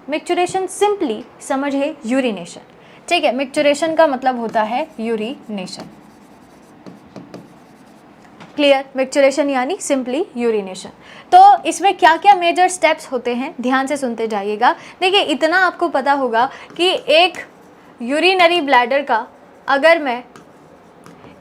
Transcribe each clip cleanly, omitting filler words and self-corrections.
Micturition simply समझिए urination, ठीक है। मिक्चुरेशन का मतलब होता है यूरिनेशन, क्लियर। मिक्चुरेशन यानी सिंपली यूरिनेशन। तो इसमें क्या क्या मेजर स्टेप्स होते हैं, ध्यान से सुनते जाइएगा। देखिए इतना आपको पता होगा कि एक यूरिनरी ब्लैडर का अगर मैं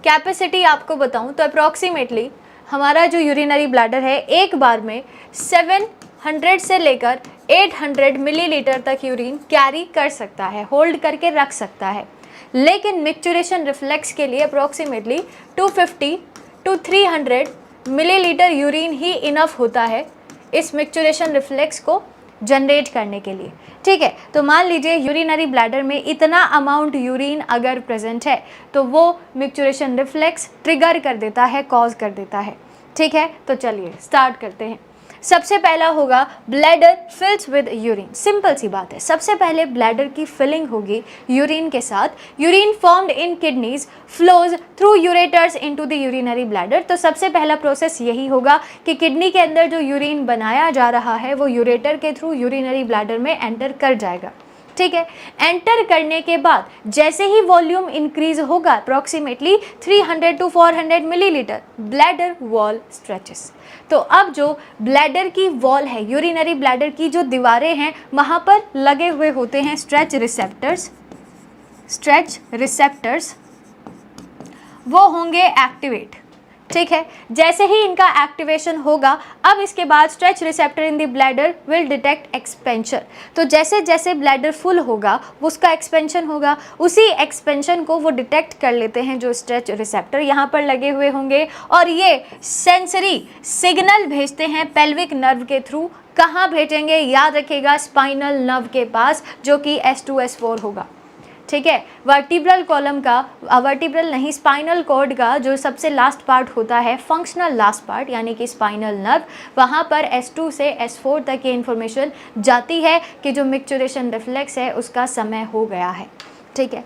कैपेसिटी आपको बताऊं तो अप्रॉक्सीमेटली हमारा जो यूरिनरी ब्लैडर है एक बार में 700 से लेकर 800 मिलीलीटर तक यूरिन कैरी कर सकता है, होल्ड करके रख सकता है। लेकिन मिक्चुरेशन रिफ्लेक्स के लिए अप्रॉक्सीमेटली 250 टू 300 मिलीलीटर यूरिन ही इनफ होता है इस मिक्चुरेशन रिफ्लेक्स को जनरेट करने के लिए, ठीक है। तो मान लीजिए यूरिनरी ब्लैडर में इतना अमाउंट यूरिन अगर प्रेजेंट है तो वो मिक्चुरेशन रिफ्लेक्स ट्रिगर कर देता है, कॉज कर देता है, ठीक है। तो चलिए स्टार्ट करते हैं। सबसे पहला होगा ब्लैडर फिल्स विद यूरिन। सिंपल सी बात है, सबसे पहले ब्लैडर की फिलिंग होगी यूरिन के साथ। Urine formed in kidneys flows through ureters into the urinary bladder. तो सबसे पहला प्रोसेस यही होगा कि किडनी के अंदर जो यूरिन बनाया जा रहा है वो यूरेटर के थ्रू यूरिनरी ब्लैडर में एंटर कर जाएगा, ठीक है। एंटर करने के बाद जैसे ही वॉल्यूम इंक्रीज होगा approximately 300 to 400 millilitre, bladder wall stretches. तो अब जो ब्लैडर की वॉल है, यूरिनरी ब्लैडर की जो दीवारें हैं वहाँ पर लगे हुए होते हैं स्ट्रेच रिसेप्टर्स, वो होंगे एक्टिवेट, ठीक है। जैसे ही इनका एक्टिवेशन होगा अब इसके बाद stretch receptor in the bladder will detect expansion. तो जैसे जैसे ब्लैडर फुल होगा उसका एक्सपेंशन होगा, उसी एक्सपेंशन को वो डिटेक्ट कर लेते हैं जो स्ट्रेच रिसेप्टर यहाँ पर लगे हुए होंगे, और ये सेंसरी सिग्नल भेजते हैं पेल्विक नर्व के थ्रू। कहाँ भेजेंगे, याद रखिएगा स्पाइनल नर्व के पास, जो कि S2S4 होगा, ठीक है। वर्टिब्रल कॉलम का, वर्टिब्रल नहीं स्पाइनल कॉर्ड का जो सबसे लास्ट पार्ट होता है, फंक्शनल लास्ट पार्ट यानी कि स्पाइनल नर्व, वहाँ पर S2 से S4 तक ये इन्फॉर्मेशन जाती है कि जो मिक्चुरेशन रिफ्लेक्स है उसका समय हो गया है, ठीक है।